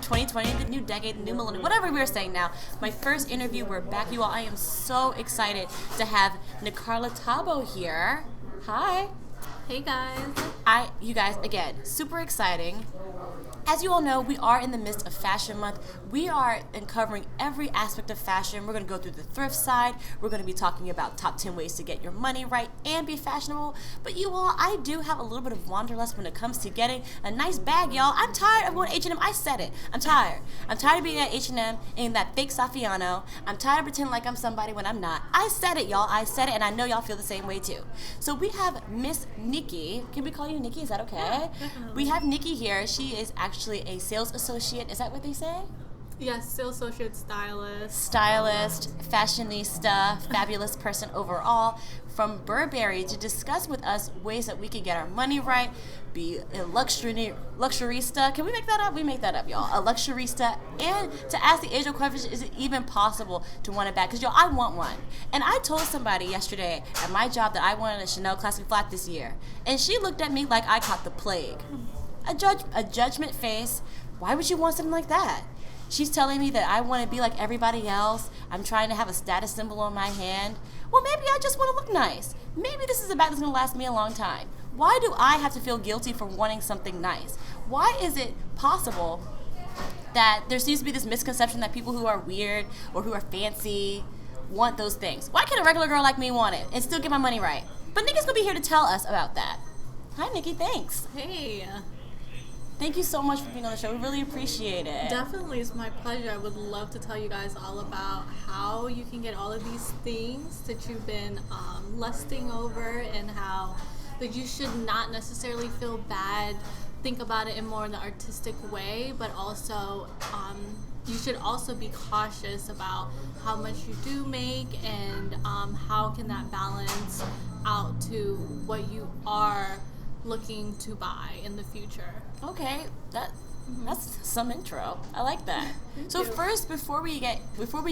2020, the new decade, the new millennium, whatever we are saying now. My first interview, we're back, you all. I am so excited to have Nikki Taboe here. Hi. Hey guys. You guys, again, super exciting. As you all know, we are in the midst of Fashion Month. We are uncovering every aspect of fashion. We're going to go through the thrift side. We're going to be talking about top 10 ways to get your money right and be fashionable. But you all, I do have a little bit of wanderlust when it comes to getting a nice bag, y'all. I'm tired of going to H&M. I said it. I'm tired. I'm tired of being at H&M in that fake Saffiano. I'm tired of pretending like I'm somebody when I'm not. I said it, y'all. I said it, and I know y'all feel the same way too. So we have Miss Nikki. Can we call you Nikki? Is that okay? Yeah, definitely. We have Nikki here. She is actually a sales associate. Is that what they say? Yes, sales associate, stylist, fashionista, fabulous person overall from Burberry to discuss with us ways that we can get our money right, be a luxurista. Can we make that up? We make that up, y'all. A luxurista, and to ask the age-old question, is it even possible to want a bag? Because, y'all, I want one. And I told somebody yesterday at my job that I wanted a Chanel Classic Flat this year. And she looked at me like I caught the plague. A judgment face. Why would you want something like that? She's telling me that I want to be like everybody else. I'm trying to have a status symbol on my hand. Well, maybe I just want to look nice. Maybe this is a bag that's going to last me a long time. Why do I have to feel guilty for wanting something nice? Why is it possible that there seems to be this misconception that people who are weird or who are fancy want those things? Why can't a regular girl like me want it and still get my money right? But Nikki's going to be here to tell us about that. Hi, Nikki. Thanks. Hey. Thank you so much for being on the show. We really appreciate it. Definitely, it's my pleasure. I would love to tell you guys all about how you can get all of these things that you've been lusting over, and how that you should not necessarily feel bad. Think about it in more an artistic way, but also you should also be cautious about how much you do make, and how can that balance out to what you are looking to buy in the future. Okay, that's some intro. I like that. So first, before we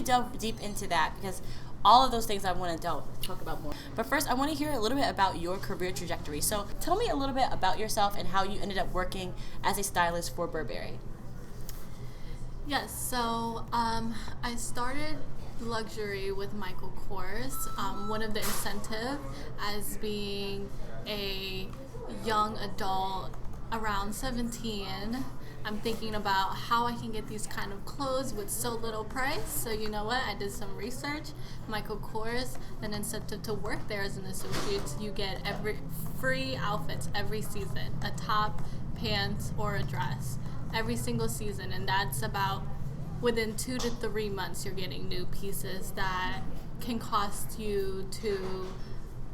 delve deep into that, because all of those things I want to talk about more. But first, I want to hear a little bit about your career trajectory. So tell me a little bit about yourself and how you ended up working as a stylist for Burberry. Yes, so I started luxury with Michael Kors. One of the incentive as being a young adult around 17, I'm thinking about how I can get these kind of clothes with so little price. So you know what? I did some research. Michael Kors, an incentive to work there as an associate, you get every free outfits every season, a top, pants, or a dress every single season, and that's about within 2 to 3 months you're getting new pieces that can cost you to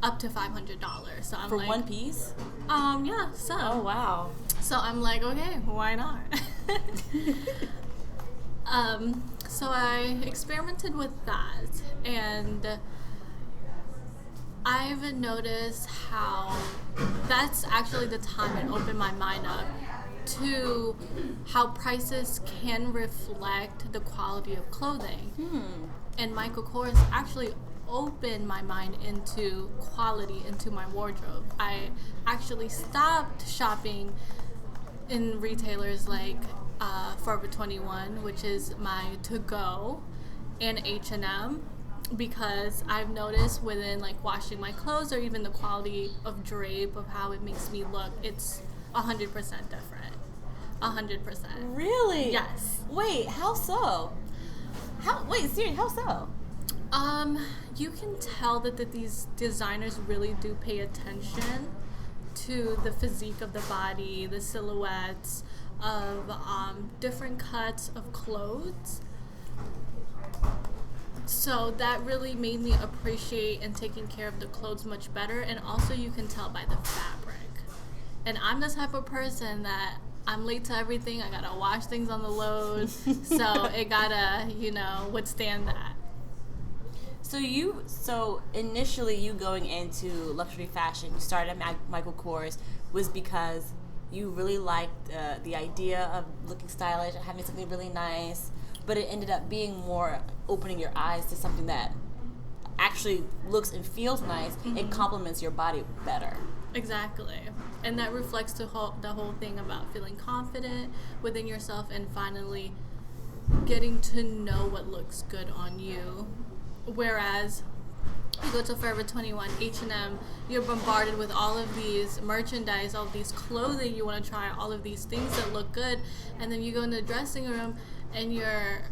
up to $500. So I'm for like, one piece? Yeah, so. Oh, wow. So I'm like, okay, why not? So I experimented with that, and I've noticed how that's actually the time it opened my mind up to how prices can reflect the quality of clothing. And Michael Kors actually opened my mind into quality, into my wardrobe. I actually stopped shopping in retailers like Forever 21, which is my to-go, and H&M, because I've noticed within like washing my clothes or even the quality of drape of how it makes me look, it's 100% different. 100%. Really? Yes. Wait, how so? Seriously, how so? You can tell that these designers really do pay attention to the physique of the body, the silhouettes of different cuts of clothes. So that really made me appreciate and taking care of the clothes much better. And also you can tell by the fabric. And I'm the type of person that I'm late to everything. I gotta wash things on the load. So it gotta, withstand that. So initially you going into luxury fashion, you started at Michael Kors, was because you really liked the idea of looking stylish and having something really nice, but it ended up being more opening your eyes to something that actually looks and feels nice, it complements your body better. Exactly. And that reflects the whole thing about feeling confident within yourself and finally getting to know what looks good on you. Whereas you go to Forever 21, H&M, you're bombarded with all of these merchandise, all of these clothing, you want to try all of these things that look good, and then you go in the dressing room and you're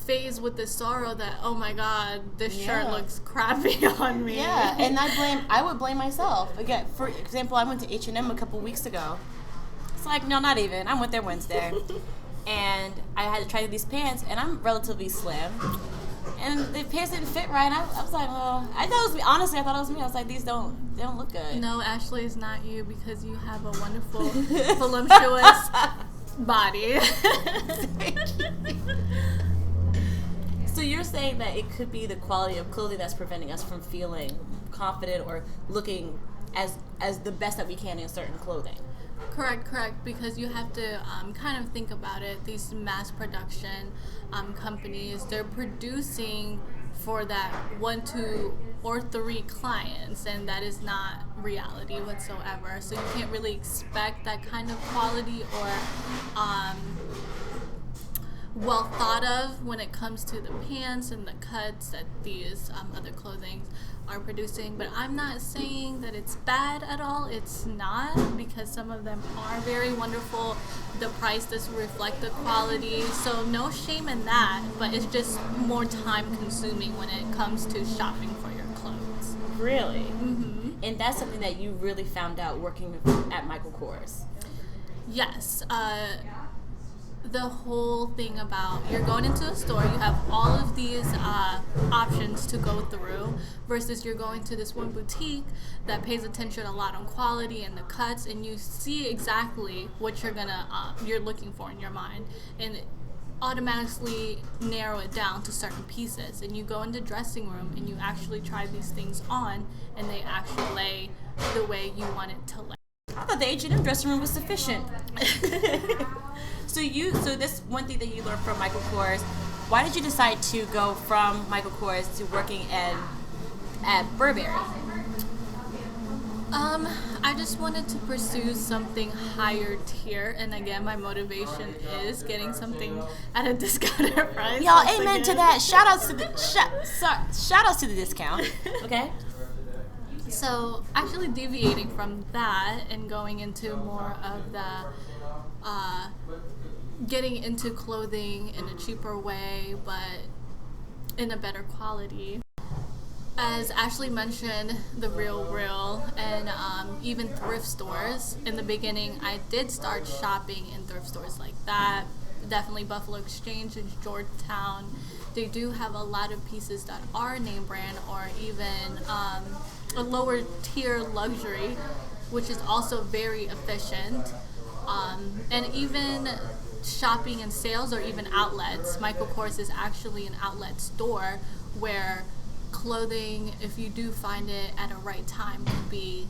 faced with the sorrow that, oh my god, this shirt looks crappy on me. Yeah, and I would blame myself. Again, for example, I went to H&M a couple weeks ago. It's like, no, not even. I went there Wednesday. And I had to try these pants, and I'm relatively slim. And the pants didn't fit right. I was like, well, I thought it was me. Honestly, I thought it was me. I was like, they don't look good. No, Ashley, it's not you because you have a wonderful, voluptuous body. So you're saying that it could be the quality of clothing that's preventing us from feeling confident or looking as the best that we can in certain clothing. Correct, because you have to kind of think about it. These mass production companies, they're producing for that 1, 2, or 3 clients, and that is not reality whatsoever. So you can't really expect that kind of quality or well thought of when it comes to the pants and the cuts that these other clothing are producing. But I'm not saying that it's bad at all. It's not, because some of them are very wonderful. The price doesn't reflect the quality, so no shame in that, but it's just more time consuming when it comes to shopping for your clothes. Really? Mm-hmm. And that's something that you really found out working at Michael Kors. Yes. The whole thing about you're going into a store, you have all of these options to go through, versus you're going to this one boutique that pays attention a lot on quality and the cuts, and you see exactly what you're looking for in your mind, and it automatically narrow it down to certain pieces. And you go into dressing room and you actually try these things on, and they actually lay the way you want it to lay. I thought the H&M dressing room was sufficient. So this one thing that you learned from Michael Kors, why did you decide to go from Michael Kors to working at Burberry? I just wanted to pursue something higher tier, and again, my motivation is getting something at a discounted price. Y'all, amen to that. Shout outs to the discount. Okay. So actually deviating from that and going into more of the getting into clothing in a cheaper way, but in a better quality. As Ashley mentioned, the Real, and even thrift stores. In the beginning, I did start shopping in thrift stores like that. Definitely Buffalo Exchange in Georgetown. They do have a lot of pieces that are name brand, or even a lower tier luxury, which is also very efficient. And even shopping in sales or even outlets. Michael Kors is actually an outlet store where clothing, if you do find it at a right time, could be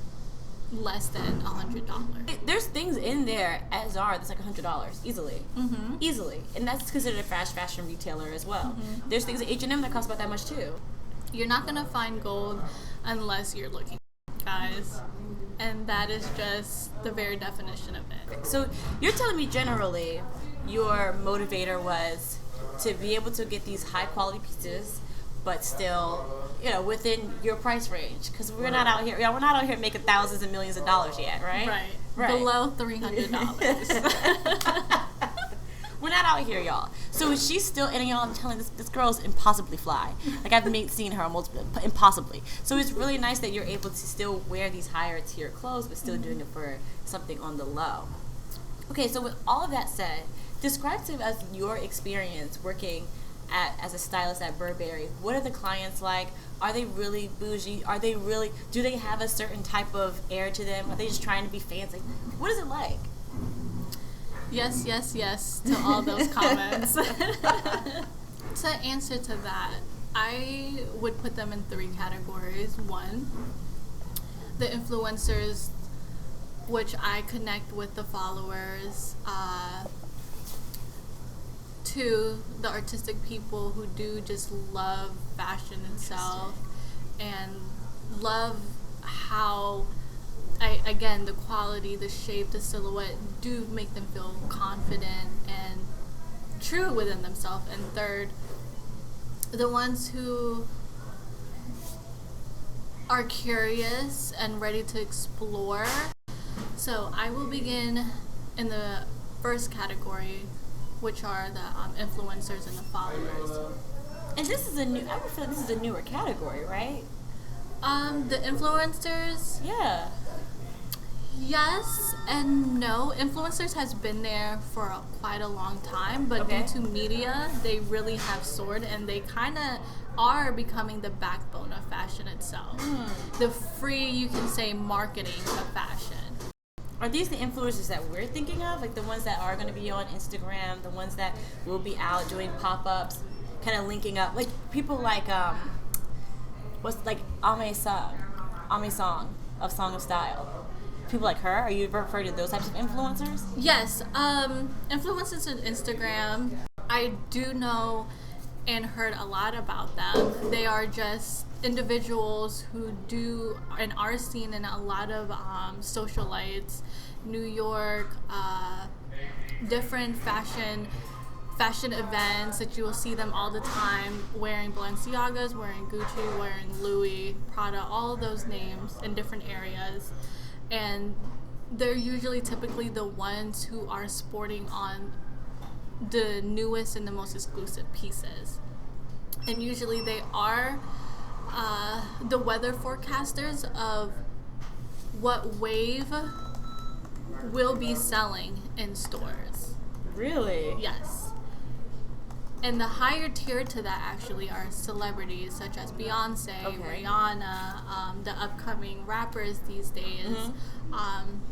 less than $100. There's things in there at Zara that's like $100 easily. Mm-hmm. Easily. And that's considered a fashion retailer as well. Mm-hmm. There's things at H&M that cost about that much too. You're not going to find gold unless you're looking, guys. And that is just the very definition of it. So you're telling me generally your motivator was to be able to get these high quality pieces, but still, within your price range, because we're not out here making thousands and millions of dollars yet, right? Right. Below $300. We're not out here, y'all. So she's still, and y'all, I'm telling this girl's impossibly fly. Like I've seen her impossibly. So it's really nice that you're able to still wear these higher tier clothes, but still doing it for something on the low. Okay, so with all of that said, describe to us your experience working as a stylist at Burberry. What are the clients like? Are they really bougie? Do they have a certain type of air to them? Are they just trying to be fancy? What is it like? Yes to all those comments. To answer to that, I would put them in 3 categories. 1, the influencers, which I connect with the followers. 2, the artistic people who do just love fashion itself. and love how again, the quality, the shape, the silhouette do make them feel confident and true within themselves. And third, the ones who are curious and ready to explore. So I will begin in the first category, which are the influencers and the followers. And this is I would feel like this is a newer category, right? The influencers, Yeah. yes and no. Influencers has been there for quite a long time, but Okay. due to media, they really have soared, and they kind of are becoming the backbone of fashion itself. The free, you can say, marketing of fashion. Are these the influencers that we're thinking of? Like the ones that are going to be on Instagram, the ones that will be out doing pop-ups, kind of linking up, like people like what's like Ame Song of Song of Style. People like her. Are you referring to those types of influencers? Yes, influencers on Instagram, I do know and heard a lot about them. They are just individuals who do and are seen in a lot of socialites, New York, different fashion events that you will see them all the time wearing Balenciagas, wearing Gucci, wearing Louis, Prada, all of those names in different areas. And they're usually typically the ones who are sporting on the newest and the most exclusive pieces. And usually they are the weather forecasters of what wave will be selling in stores. Really? Yes. And the higher tier to that actually are celebrities such as Beyonce, Okay. Rihanna, the upcoming rappers these days,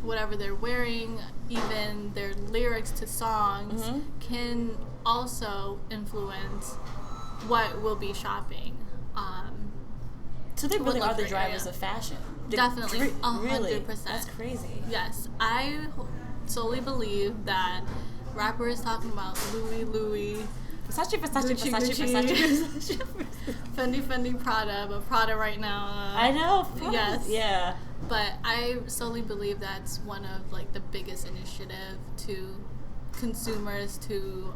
whatever they're wearing, even their lyrics to songs can also influence what will be shopping. So they really are the luxury drivers area. of fashion. Definitely, Really? 100%. That's crazy. Yes, I solely believe that rappers talking about Louis, Versace, Gucci. Fendi, Prada, but Prada right now. I know. Of course. Yes. Yeah. But I solely believe that's one of like the biggest initiative to consumers, to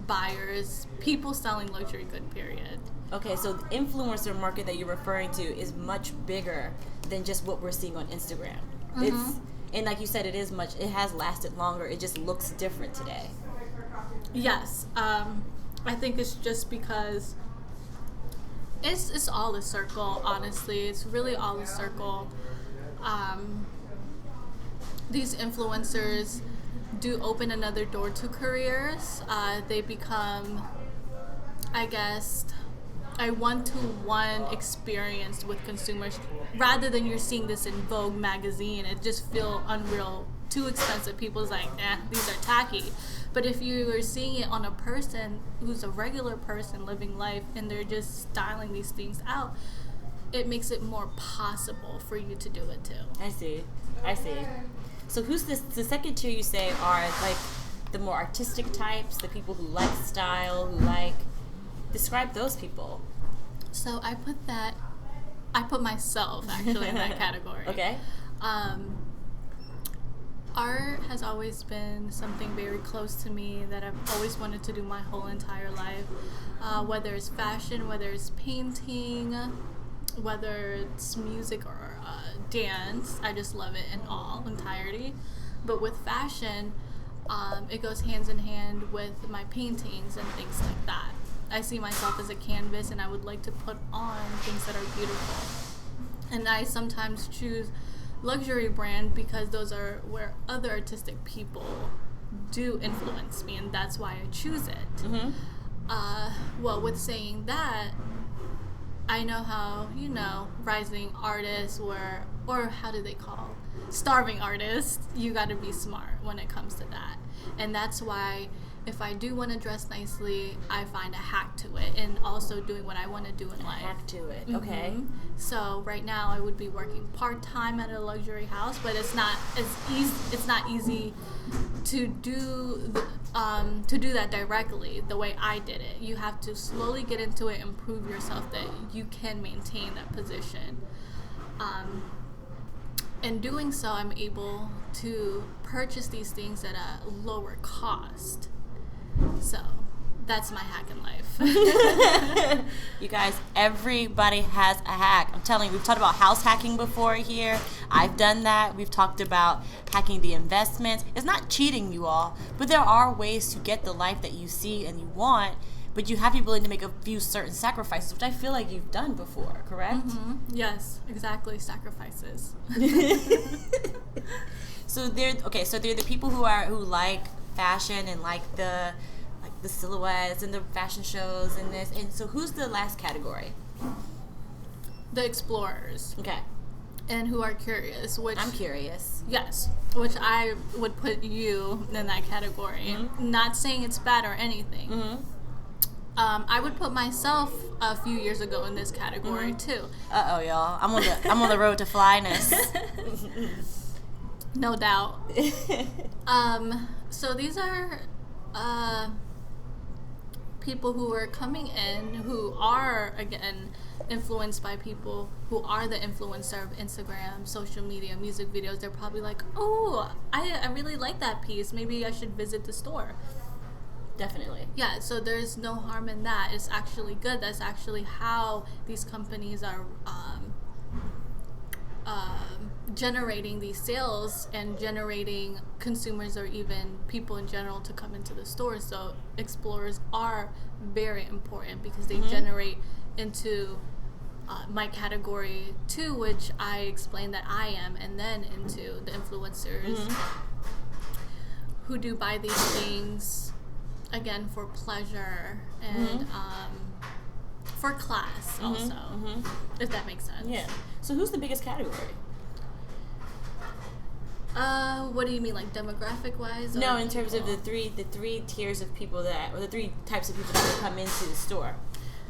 buyers, people selling luxury good. Period. Okay, so the influencer market that you're referring to is much bigger than just what we're seeing on Instagram. It's and like you said, it has lasted longer. It just looks different today. Yes, I think it's just because it's all a circle. Honestly, it's really all a circle. These influencers do open another door to careers. They become, I guess, a one-to-one experience with consumers, rather than you're seeing this in Vogue magazine. It just feel unreal, too expensive. People's like, these are tacky. But if you are seeing it on a person who's a regular person living life and they're just styling these things out, it makes it more possible for you to do it too. I see. So who's this? The second tier you say are like the more artistic types, the people who like style, describe those people. So I put myself actually in that category. Okay. Art has always been something very close to me that I've always wanted to do my whole entire life. Whether it's fashion, whether it's painting, whether it's music or dance, I just love it in all entirety. But with fashion, it goes hands in hand with my paintings and things like that. I see myself as a canvas, and I would like to put on things that are beautiful. And I sometimes choose luxury brand because those are where other artistic people do influence me, and that's why I choose it. Well, with saying that, I know how, rising artists or how do they call starving artists, you got to be smart when it comes to that. And that's why if I do want to dress nicely, I find a hack to it, and also doing what I want to do in life. Hack to it. Okay. So right now I would be working part-time at a luxury house, but it's not as easy. It's not easy to do that directly the way I did it. You have to slowly get into it and prove yourself that you can maintain that position. In doing so, I'm able to purchase these things at a lower cost. So that's my hack in life. You guys, everybody has a hack. I'm telling you, we've talked about house hacking before here. I've done that. We've talked about hacking the investments. It's not cheating, you all, but there are ways to get the life that you see and you want, but you have to be willing to make a few certain sacrifices, which I feel like you've done before, correct? Yes, exactly. Sacrifices. So they're the people who like fashion and like the silhouettes and the fashion shows and this. And so who's the last category? The explorers. Okay. And who are curious, which I'm curious. Yes, which I would put you in that category. Not saying it's bad or anything. I would put myself a few years ago in this category too. Uh-oh, y'all. I'm on the road to flyness. No doubt. So these are people who are coming in who are, again, influenced by people who are the influencer of Instagram, social media, music videos. They're probably like, oh, I really like that piece. Maybe I should visit the store. Definitely. Yeah, so there's no harm in that. It's actually good. That's actually how these companies are generating these sales and generating consumers or even people in general to come into the store. So explorers are very important because they generate into my category too, which I explained that I am, and then into the influencers who do buy these things again for pleasure and for class also, if that makes sense. Yeah. So who's the biggest category? What do you mean, like demographic wise? No, in terms of the three tiers of people or the three types of people that will come into the store.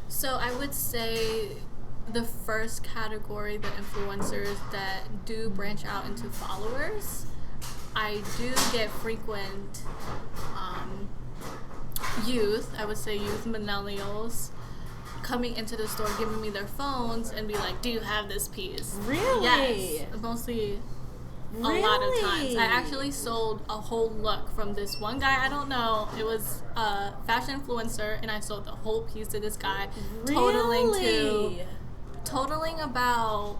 So I would say the first category, the influencers that do branch out into followers. I do get frequent youth, I would say youth, millennials, coming into the store, giving me their phones and be like, do you have this piece? Really? Yes, mostly a lot of times. I actually sold a whole look from this one guy, I don't know, it was a fashion influencer, and I sold the whole piece to this guy, totaling about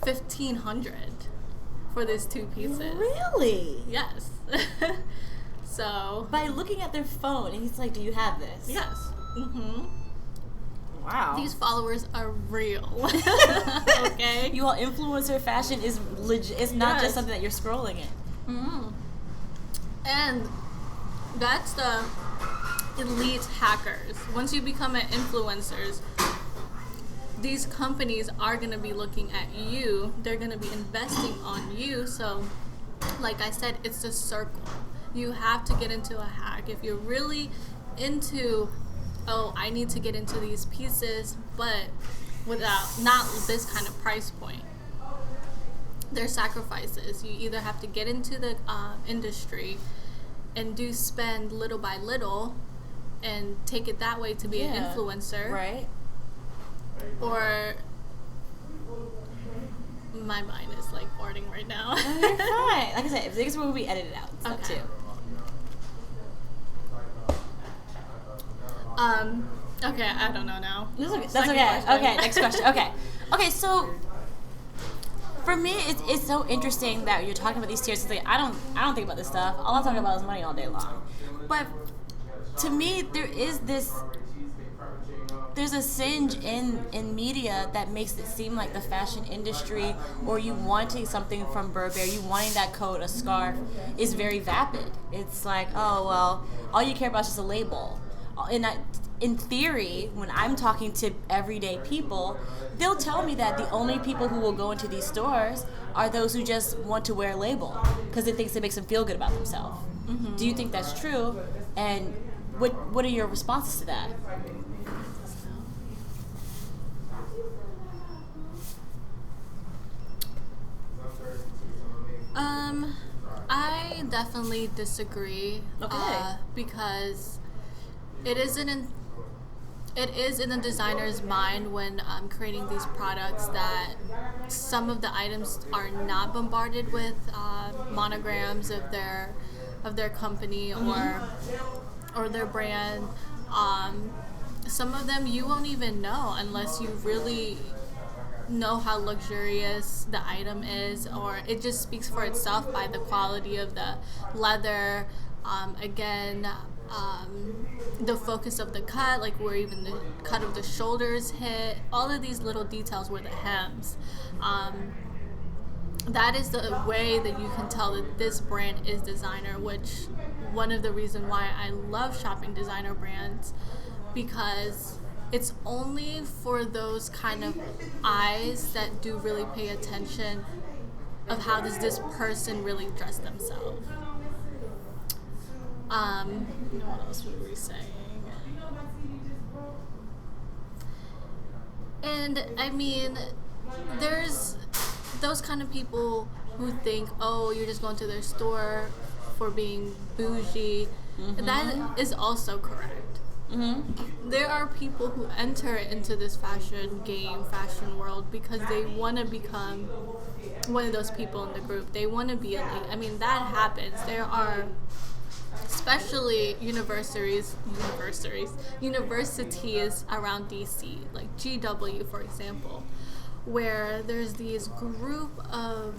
$1,500 for these two pieces. Really? Yes. So by looking at their phone, and he's like, do you have this? Yes. Wow. These followers are real. Okay? You all, influencer fashion is legit. It's not just something that you're scrolling in. And that's the elite hackers. Once you become an influencers, these companies are going to be looking at you. They're going to be investing on you. So, like I said, it's a circle. You have to get into a hack. If you're really into, oh, I need to get into these pieces, but not this kind of price point. There's sacrifices. You either have to get into the industry and spend little by little and take it that way to be an influencer. Right. Or my mind is like farting right now. No, you're fine. Like I said, if this will be edited out and stuff too. Okay, I don't know now. That's okay. Okay, next question. Okay, so for me, it's so interesting that you're talking about these tiers. It's like I don't think about this stuff. All I talk about is money all day long. But to me, there's a singe in media that makes it seem like the fashion industry, or you wanting something from Burberry, you wanting that coat, a scarf, is very vapid. It's like, oh well, all you care about is just a label. And in theory, when I'm talking to everyday people, they'll tell me that the only people who will go into these stores are those who just want to wear a label because it thinks it makes them feel good about themselves. Mm-hmm. Do you think that's true? And what are your responses to that? I definitely disagree. Okay. Because it is in the designer's mind when creating these products that some of the items are not bombarded with monograms of their company or their brand. Some of them you won't even know unless you really know how luxurious the item is, or it just speaks for itself by the quality of the leather. The focus of the cut, like where even the cut of the shoulders hit, all of these little details where the hems. That is the way that you can tell that this brand is designer, which one of the reasons why I love shopping designer brands, because it's only for those kind of eyes that do really pay attention of how does this person really dress themselves. What else were we saying? And I mean, there's those kind of people who think, oh, you're just going to their store for being bougie. Mm-hmm. That is also correct. Mm-hmm. There are people who enter into this fashion world because they want to become one of those people in the group. They want to be elite. I mean, that happens. There are, especially universities around DC, like GW, for example, where there's these group of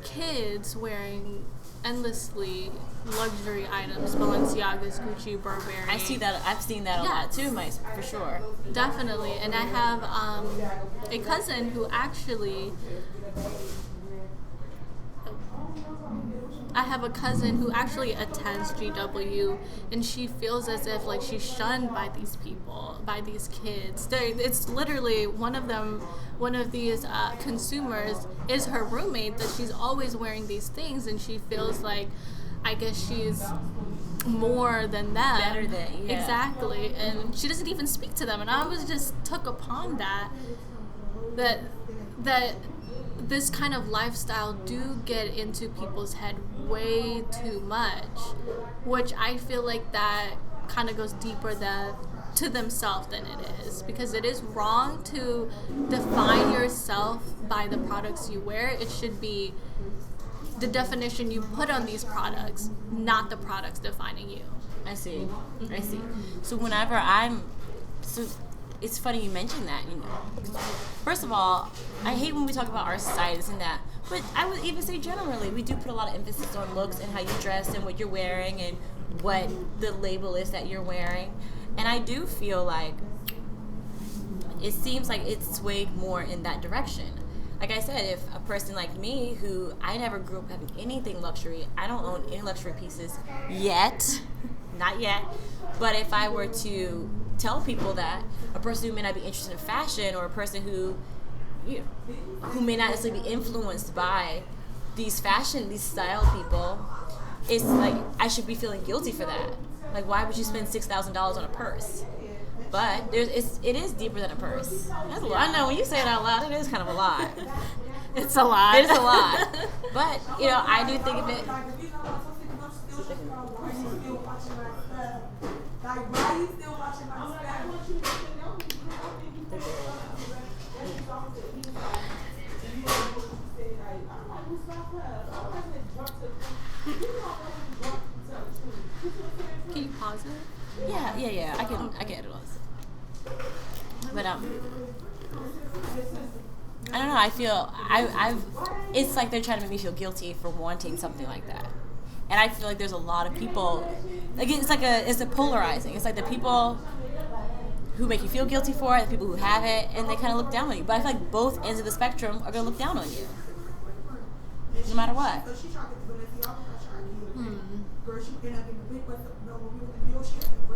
kids wearing endlessly luxury items, Balenciagas, Gucci, Burberry. I see that. I've seen that a lot too, for sure. Definitely. And I have a cousin who actually attends GW, and she feels as if like she's shunned by these people, by these kids. It's literally one of these consumers is her roommate, that she's always wearing these things, and she feels like, I guess she's more than them. Better than, yeah. Exactly. And she doesn't even speak to them. And I was just took upon that this kind of lifestyle do get into people's head way too much, which I feel like that kind of goes deeper to themselves than it is, because it is wrong to define yourself by the products you wear. It should be the definition you put on these products, not the products defining you. I see. So it's funny you mentioned that, First of all, I hate when we talk about our societies and that, but I would even say generally, we do put a lot of emphasis on looks and how you dress and what you're wearing and what the label is that you're wearing. And I do feel like it seems like it's swayed more in that direction. Like I said, if a person like me, who I never grew up having anything luxury, I don't own any luxury pieces yet, not yet, but if I were to tell people that, a person who may not be interested in fashion, or a person who may not necessarily be influenced by these style people, it's like I should be feeling guilty for that. Like, why would you spend $6,000 on a purse? But it is deeper than a purse. That's a lot. I know when you say it out loud, it is kind of a lot. It's a lot. It is a lot. But I do think of it. Can you pause it? Yeah. I can edit all this. But I don't know. I feel it's like they're trying to make me feel guilty for wanting something like that. And I feel like there's a lot of people. Like it's a polarizing. It's like the people who make you feel guilty for it, the people who have it, and they kind of look down on you. But I feel like both ends of the spectrum are going to look down on you. no matter what.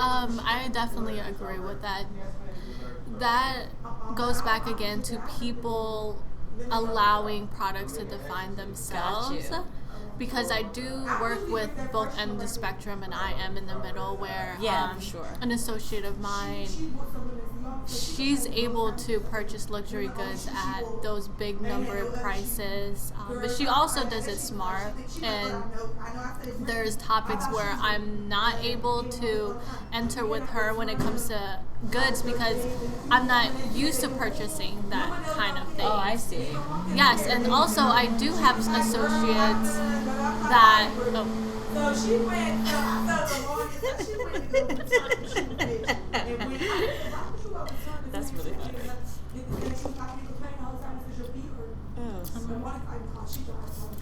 I definitely agree with that. That goes back again to people allowing products to define themselves. Got you. Because I do work with both ends of the spectrum, and I am in the middle where For sure. an associate of mine, she's able to purchase luxury goods at those big number prices, but she also does it smart. And there's topics where I'm not able to enter with her when it comes to goods because I'm not used to purchasing that kind of thing. Oh, I see. Yes, and also I do have associates that. So she went. That's really funny.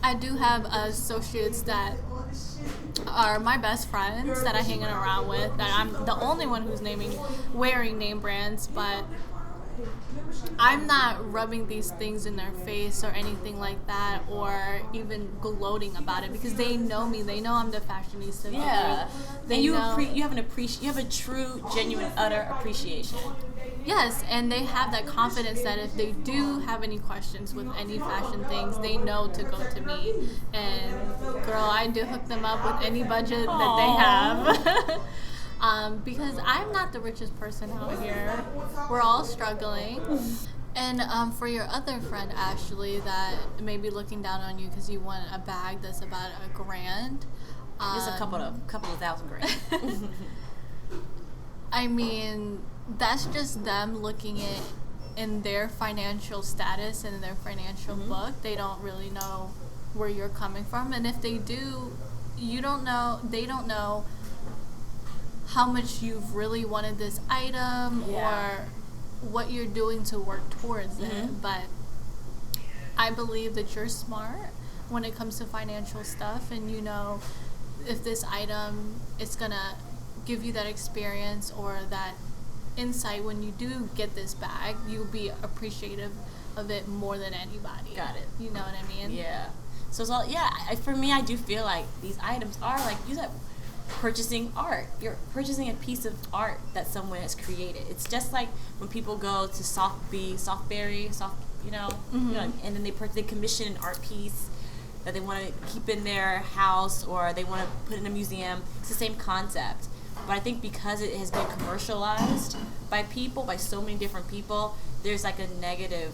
I do have associates that are my best friends that I'm hanging around with, that I'm the only one who's wearing name brands, but I'm not rubbing these things in their face or anything like that, or even gloating about it, because they know me. They know I'm the fashionista. Yeah. They And you know. you have a true, genuine, utter appreciation. Yes, and they have that confidence that if they do have any questions with any fashion things, they know to go to me. And girl, I do hook them up with any budget that they have. Because I'm not the richest person out here. We're all struggling. And for your other friend, Ashley, that may be looking down on you because you want a bag that's about $1,000. Just a couple of $1,000. I mean, that's just them looking at in their financial status and in their financial book. They don't really know where you're coming from, and if they do, they don't know how much you've really wanted this item or what you're doing to work towards it. But I believe that you're smart when it comes to financial stuff, and you know if this item is gonna give you that experience or that insight when you do get this bag, you'll be appreciative of it more than anybody. Got it. You know what I mean? Yeah. So it's all, for me, I do feel like these items are like, you said, purchasing art. You're purchasing a piece of art that someone has created. It's just like when people go to Burberry, you know, and then they commission an art piece that they want to keep in their house or they want to put in a museum. It's the same concept. But I think because it has been commercialized by so many different people, there's like a negative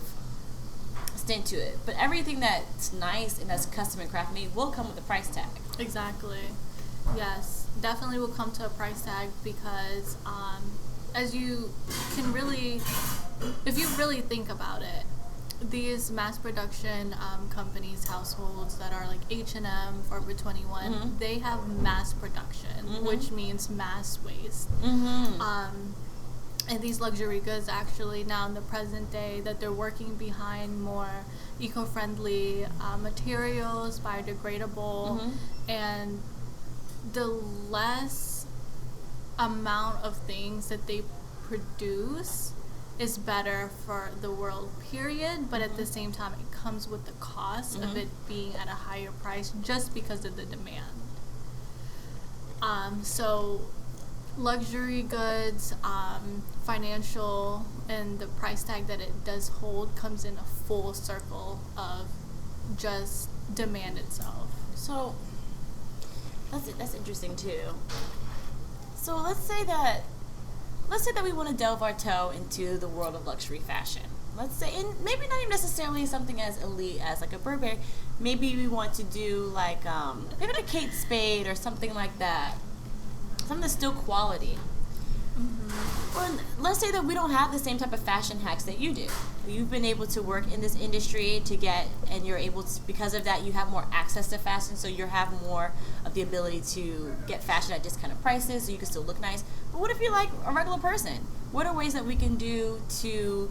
stint to it. But everything that's nice and that's custom and craft made will come with a price tag. Exactly. Yes, definitely will come to a price tag because as you can really, if you really think about it, these mass production companies, households that are like H&M, Forever 21, they have mass production, which means mass waste. And these luxury goods actually now in the present day that they're working behind more eco-friendly materials, biodegradable, and the less amount of things that they produce is better for the world, period. But at the same time, it comes with the cost of it being at a higher price just because of the demand. So luxury goods, financial, and the price tag that it does hold comes in a full circle of just demand itself. So that's interesting too. So let's say that we want to delve our toe into the world of luxury fashion. Let's say, and maybe not even necessarily something as elite as like a Burberry. Maybe we want to do like maybe a Kate Spade or something like that. Something that's still quality. Well, let's say that we don't have the same type of fashion hacks that you do. You've been able to work in this industry and you're able to, because of that, you have more access to fashion, so you have more of the ability to get fashion at discounted prices, so you can still look nice. But what if you're like a regular person? What are ways that we can do to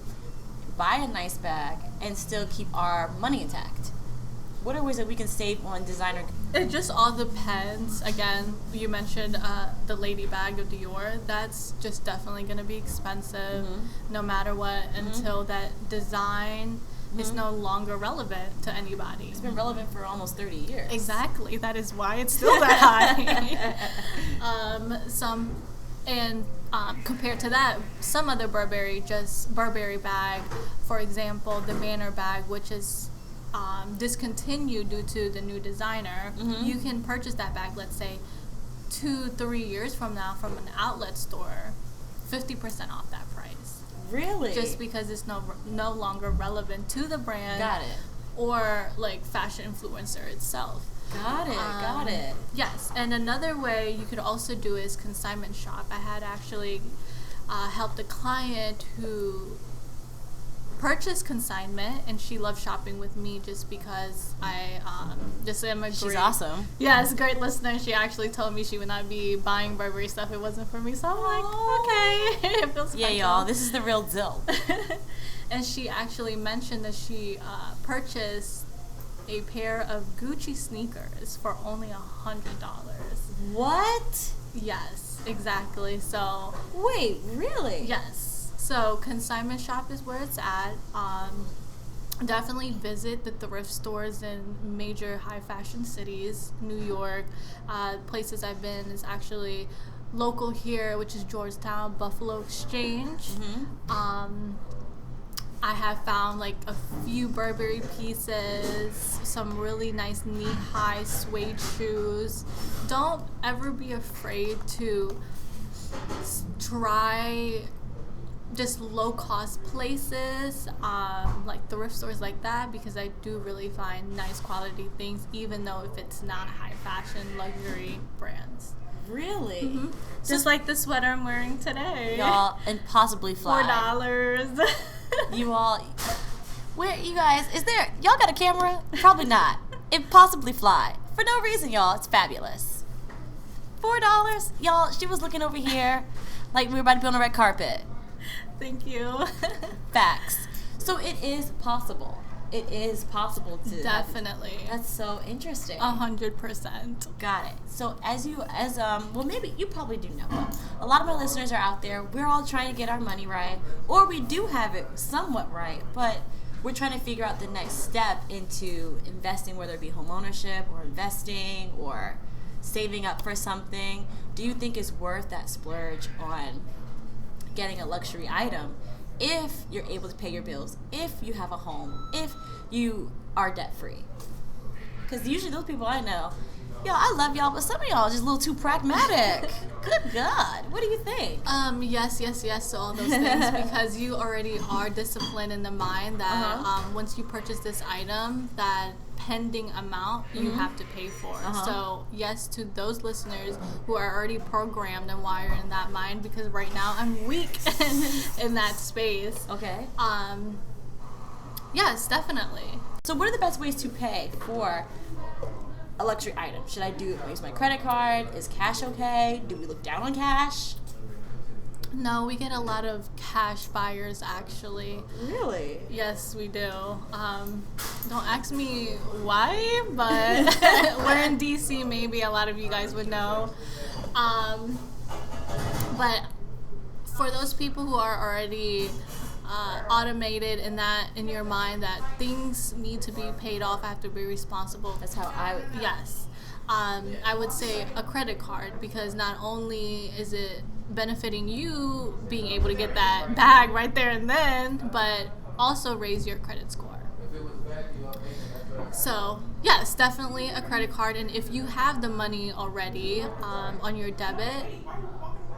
buy a nice bag and still keep our money intact? What are ways that we can save on designer? It just all depends. Again, you mentioned the lady bag of Dior. That's just definitely going to be expensive no matter what until that design It's no longer relevant to anybody. It's been relevant for almost 30 years. Exactly. That is why it's still that high. Compared to that, some other Burberry bag, for example, the Manor bag, which is discontinued due to the new designer, you can purchase that bag, let's say, 2-3 years from now from an outlet store, 50% off that price. Really? Just because it's no longer relevant to the brand. Got it. Or like fashion influencer itself. Got it. Yes, and another way you could also do is consignment shop. I had actually helped a client who purchased consignment, and she loved shopping with me just because I just am a great... She's awesome. Yes, great listener. She actually told me she would not be buying Burberry stuff if it wasn't for me. So I'm like, okay, it feels special. Yeah, y'all, this is the real deal. And she actually mentioned that she purchased a pair of Gucci sneakers for only $100. What? Yes, exactly. So wait, really? yes. So consignment shop is where it's at. Definitely visit the thrift stores in major high fashion cities. New York, places I've been is actually local here, which is Georgetown, Buffalo Exchange. I have found like a few Burberry pieces, some really nice knee-high suede shoes. Don't ever be afraid to try just low-cost places, like thrift stores like that, because I do really find nice quality things, even though if it's not high fashion luxury brands. Really? Just like the sweater I'm wearing today. Y'all, and possibly fly. $4. You all, where you guys? Is there? Y'all got a camera? Probably not. It possibly fly for no reason, y'all. It's fabulous. $4, y'all. She was looking over here like we were about to be on the red carpet. Thank you. Facts. So it is possible. It is possible to. Definitely. That's so interesting. 100%. Got it. So well, maybe you probably do know, but a lot of my listeners are out there. We're all trying to get our money right, or we do have it somewhat right, but we're trying to figure out the next step into investing, whether it be home ownership or investing or saving up for something. Do you think it's worth that splurge on getting a luxury item if you're able to pay your bills, if you have a home, if you are debt free? Because usually those people I know, yo, I love y'all, but some of y'all are just a little too pragmatic. Good God. What do you think? Yes to all those things, because you already are disciplined in the mind that once you purchase this item, that pending amount you have to pay for. So yes to those listeners who are already programmed and wired in that mind, because right now I'm weak in that space. Okay. Yes, definitely. So what are the best ways to pay for a luxury item? Should I use my credit card? Is cash okay? Do we look down on cash? No, we get a lot of cash buyers actually. Really? Yes, we do. Don't ask me why, but we're in DC. Maybe a lot of you guys would know. But for those people who are already automated in your mind that things need to be paid off, I have to be responsible. That's how I would. Yes. I would say a credit card, because not only is it benefiting you being able to get that bag right there and then, but also raise your credit score. So yes, definitely a credit card. And if you have the money already on your debit,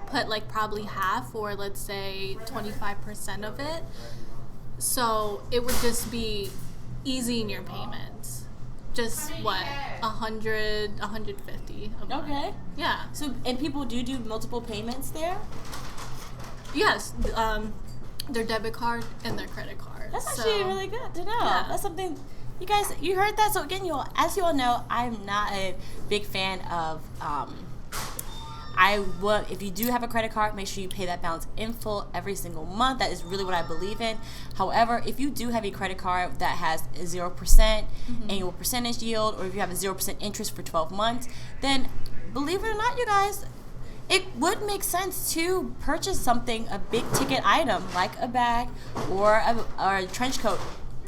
put like probably half, or let's say 25% of it, so it would just be easy in your payments. Just what, 100, 150 a month. Okay. Yeah. So, and people do multiple payments there? Yes, their debit card and their credit card. That's actually really good to know. Yeah. That's something, you guys, you heard that. So again, as you all know, I'm not a big fan of, if you do have a credit card, make sure you pay that balance in full every single month. That is really what I believe in. However, if you do have a credit card that has a 0% annual percentage yield, or if you have a 0% interest for 12 months, then believe it or not, you guys, it would make sense to purchase something, a big ticket item like a bag or a trench coat,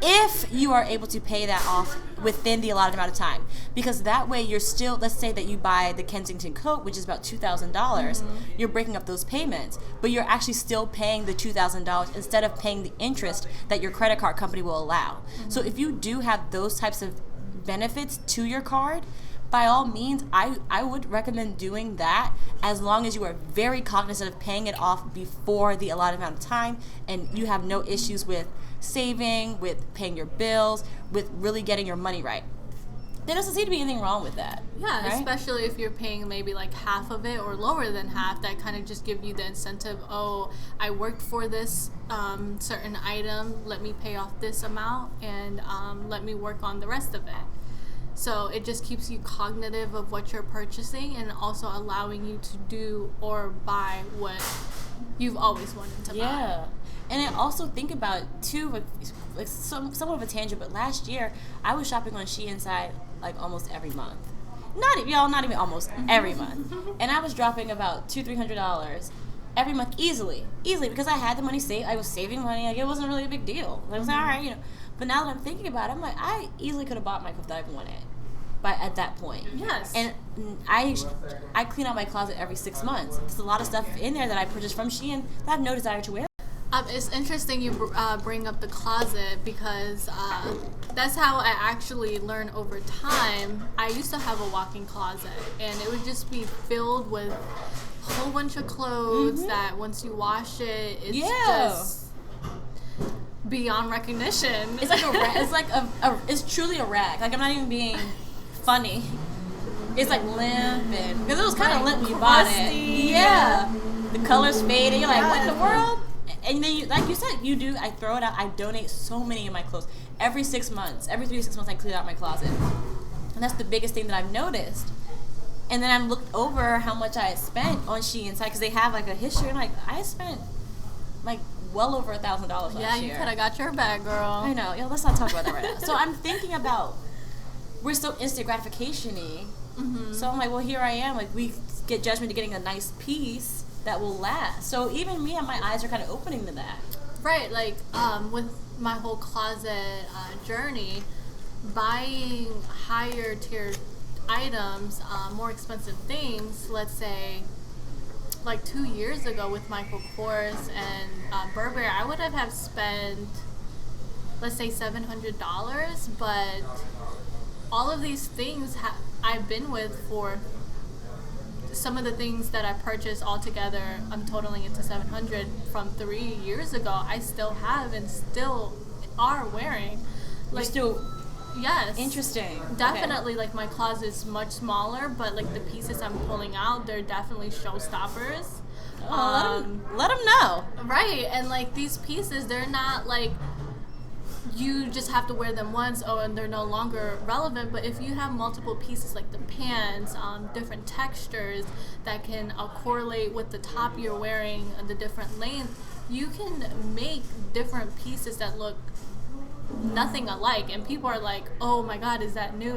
if you are able to pay that off within the allotted amount of time, because that way you're still, let's say that you buy the Kensington coat, which is about $2,000, you're breaking up those payments, but you're actually still paying the $2,000 instead of paying the interest that your credit card company will allow. So if you do have those types of benefits to your card, by all means, I would recommend doing that, as long as you are very cognizant of paying it off before the allotted amount of time and you have no issues with saving, with paying your bills, with really getting your money right. There doesn't seem to be anything wrong with that. Yeah, right? Especially if you're paying maybe like half of it or lower than half, that kind of just give you the incentive, oh, I worked for this certain item, let me pay off this amount, and let me work on the rest of it. So it just keeps you cognitive of what you're purchasing and also allowing you to do or buy what you've always wanted to buy. Yeah. And then also think about, too, like somewhat of a tangent, but last year I was shopping on Shein site like almost every month. Not even almost every month. And I was dropping about $200-$300 every month easily, because I had the money saved. I was saving money. Like, it wasn't really a big deal. I was like, all right, But now that I'm thinking about it, I'm like, I easily could have bought my clothes that I wanted at that point. Yes. And I clean out my closet every 6 months. There's a lot of stuff in there that I purchased from Shein that I have no desire to wear. It's interesting you bring up the closet, because that's how I actually learned over time. I used to have a walk-in closet, and it would just be filled with a whole bunch of clothes that once you wash it, it's just beyond recognition. It's like a rag. It's like it's truly a rag. Like, I'm not even being funny. It's like limp, and because it was kind of limp when you bought it. Yeah, the colors faded. You're like, what in the world? And then, like you said, you do. I throw it out. I donate so many of my clothes every 6 months. Every 3 to 6 months, I clean out my closet, and that's the biggest thing that I've noticed. And then I looked over how much I had spent on Shein site, because they have like a history. And like, I spent like well over $1,000 last year. Yeah, you could have got your bag, girl. I know. Yo, let's not talk about that right now. So I'm thinking about, we're so instant gratification-y. So I'm like, well, here I am. Like, we get judgment to getting a nice piece that will last. So even me, my eyes are kind of opening to that. Right, like with my whole closet journey, buying higher tier items, more expensive things, let's say like 2 years ago with Michael Kors and Burberry, I would have spent, let's say $700, but all of these things I've been with for some of the things that I purchased altogether, I'm totaling it to $700 from 3 years ago. I still have and still are wearing. Like, yes, interesting. Definitely, okay. Like, my closet is much smaller, but like the pieces I'm pulling out, they're definitely showstoppers. Let them know. Right, and like these pieces, they're not like you just have to wear them once, and they're no longer relevant. But if you have multiple pieces, like the pants, different textures that can correlate with the top you're wearing, the different length, you can make different pieces that look nothing alike, and people are like, oh my god, is that new?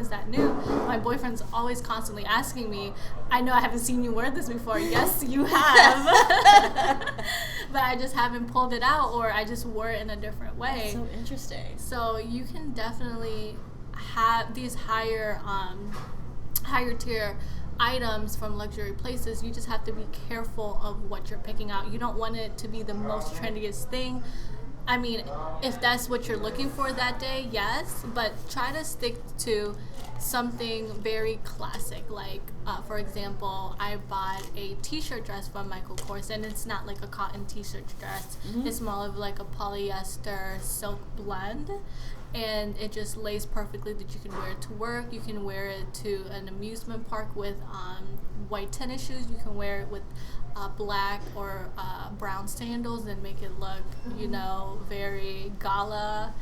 My boyfriend's always constantly asking me, I know I haven't seen you wear this before. Yes, you have. But I just haven't pulled it out, or I just wore it in a different way. That's so interesting. So you can definitely have these higher tier items from luxury places. You just have to be careful of what you're picking out. You don't want it to be the most trendiest thing. I mean, if that's what you're looking for that day, yes, but try to stick to something very classic. Like, for example, I bought a t-shirt dress from Michael Kors, and it's not like a cotton t-shirt dress. It's more of like a polyester silk blend, and it just lays perfectly that you can wear it to work. You can wear it to an amusement park with white tennis shoes. You can wear it with black or brown sandals and make it look, very gala.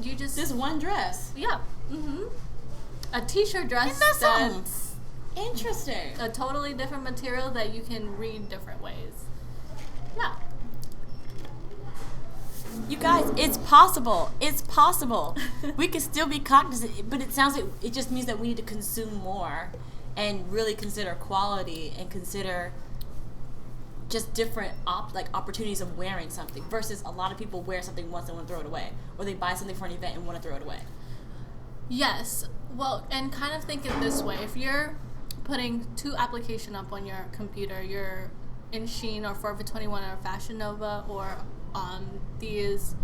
This one dress. Yeah. A t-shirt dress that's interesting. A totally different material that you can read different ways. Yeah. You guys, it's possible. It's possible. We can still be cognizant, but it sounds like it just means that we need to consume more and really consider quality and consider just different opportunities of wearing something versus a lot of people wear something once and want to throw it away, or they buy something for an event and want to throw it away. Yes. Well, and kind of think it this way. If you're putting 2 applications up on your computer, you're in Shein or Forever 21 or Fashion Nova or these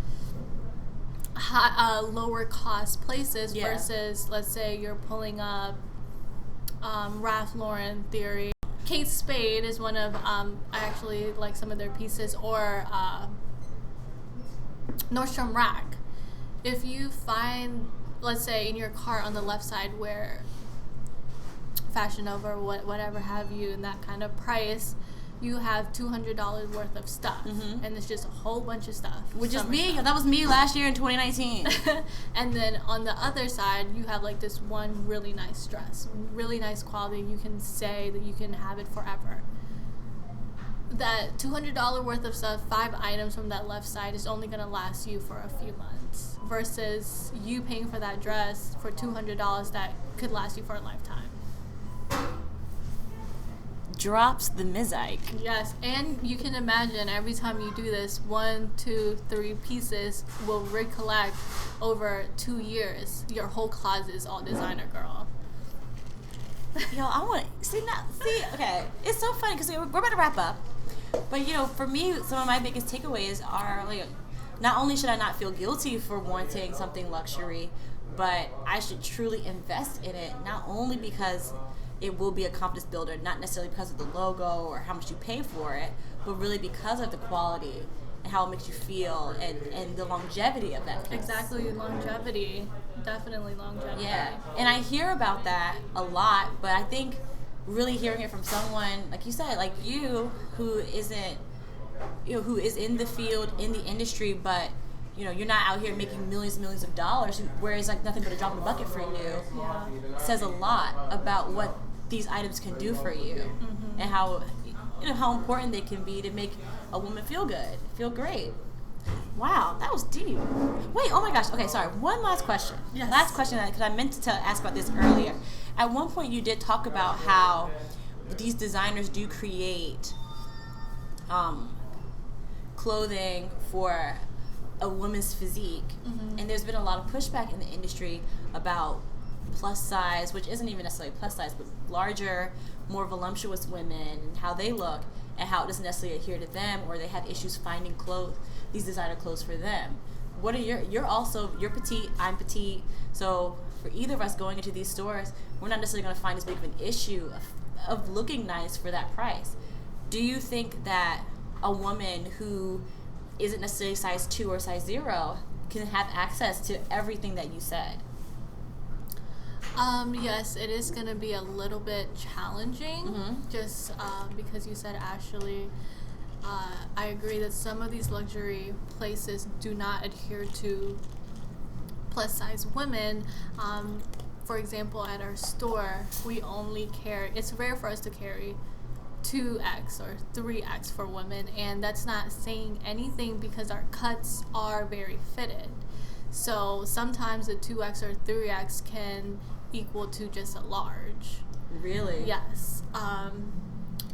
lower cost places versus, let's say, you're pulling up Ralph Lauren Theory. Kate Spade is one of, I actually like some of their pieces, or Nordstrom Rack. If you find, let's say, in your cart on the left side where Fashion Nova or whatever have you, in that kind of price, you have $200 worth of stuff, and it's just a whole bunch of stuff. Which is me. That was me last year in 2019. And then on the other side, you have like this one really nice dress, really nice quality. You can say that you can have it forever. That $200 worth of stuff, 5 items from that left side, is only gonna last you for a few months, versus you paying for that dress for $200 that could last you for a lifetime. Drops the mosaic. Yes, and you can imagine every time you do this, 1, 2, 3 pieces will recollect over 2 years. Your whole closet is all designer, girl. Yo, I want to see. Okay, it's so funny because we're about to wrap up, but for me, some of my biggest takeaways are like, not only should I not feel guilty for wanting something luxury, but I should truly invest in it. Not only because it will be a confidence builder, not necessarily because of the logo or how much you pay for it, but really because of the quality and how it makes you feel and the longevity of that piece. Exactly, longevity. Definitely longevity. Yeah, and I hear about that a lot, but I think really hearing it from someone, like you said, like you, who isn't, who is in the field, in the industry, but you're not out here making millions and millions of dollars, where it's like nothing but a drop in the bucket for you, says a lot about what these items can do for you, and how important they can be to make a woman feel good, feel great. Wow, that was deep. Wait, oh my gosh. Okay, sorry. One last question. Yes. Last question, because I meant to ask about this earlier. At one point, you did talk about how these designers do create clothing for a woman's physique, and there's been a lot of pushback in the industry about plus size, which isn't even necessarily plus size, but larger, more voluptuous women, and how they look, and how it doesn't necessarily adhere to them, or they have issues finding these designer clothes for them. What are you're petite, I'm petite, so for either of us going into these stores, we're not necessarily going to find as big of an issue of looking nice for that price. Do you think that a woman who isn't necessarily size 2 or size 0 can have access to everything that you said? Yes, it is going to be a little bit challenging, just because you said, Ashley, I agree that some of these luxury places do not adhere to plus size women. For example, at our store, we only carry, it's rare for us to carry 2X or 3X for women, and that's not saying anything because our cuts are very fitted. So sometimes a 2X or 3X can equal to just a large. Really? Yes.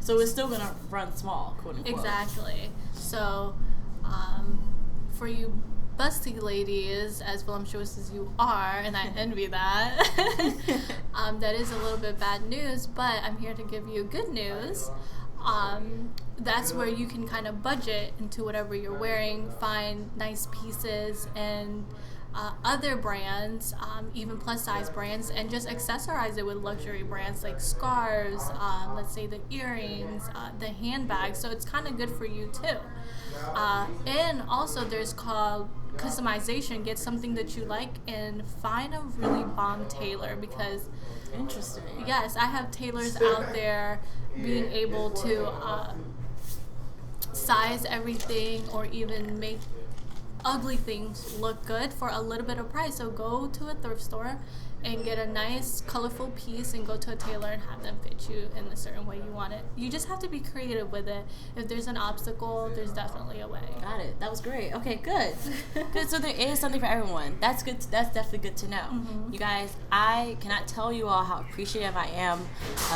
So it's still gonna run small, quote unquote. Exactly. So for you busty ladies, as voluptuous as you are, and I envy that, that is a little bit bad news, but I'm here to give you good news. That's where you can kind of budget into whatever you're wearing, find nice pieces and other brands, even plus size brands, and just accessorize it with luxury brands like scarves, let's say the earrings, the handbags. So it's kind of good for you too. And also there's called customization. Get something that you like and find a really bomb tailor, because interesting. Yes, I have tailors out there being able to size everything or even make ugly things look good for a little bit of price. So go to a thrift store and get a nice colorful piece and go to a tailor and have them fit you in a certain way you want it. You just have to be creative with it. If there's an obstacle, there's definitely a way. Got it. That was great. Okay, good. Good. So there is something for everyone. That's good. That's definitely good to know. You guys, I cannot tell you all how appreciative I am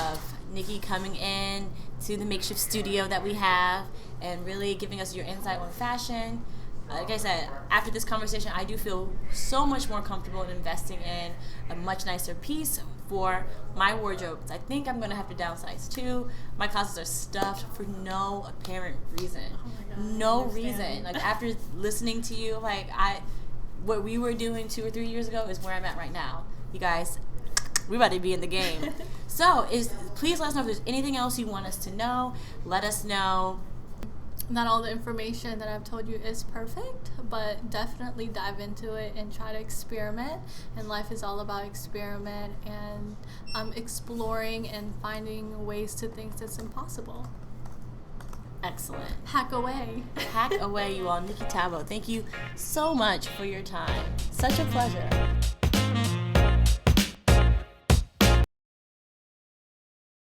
of Nikki coming in to the makeshift studio that we have and really giving us your insight on fashion. Like I said, after this conversation, I do feel so much more comfortable in investing in a much nicer piece for my wardrobe. I think I'm going to have to downsize too. My closets are stuffed for no apparent reason. Oh my God, no reason. Like after listening to you, like what we were doing 2 or 3 years ago is where I'm at right now. You guys, we're about to be in the game. So please let us know if there's anything else you want us to know. Let us know. Not all the information that I've told you is perfect, but definitely dive into it and try to experiment. And life is all about experiment and exploring and finding ways to things that's impossible. Excellent. Hack away. Hack away, you all. Nikki Taboe, thank you so much for your time. Such a pleasure.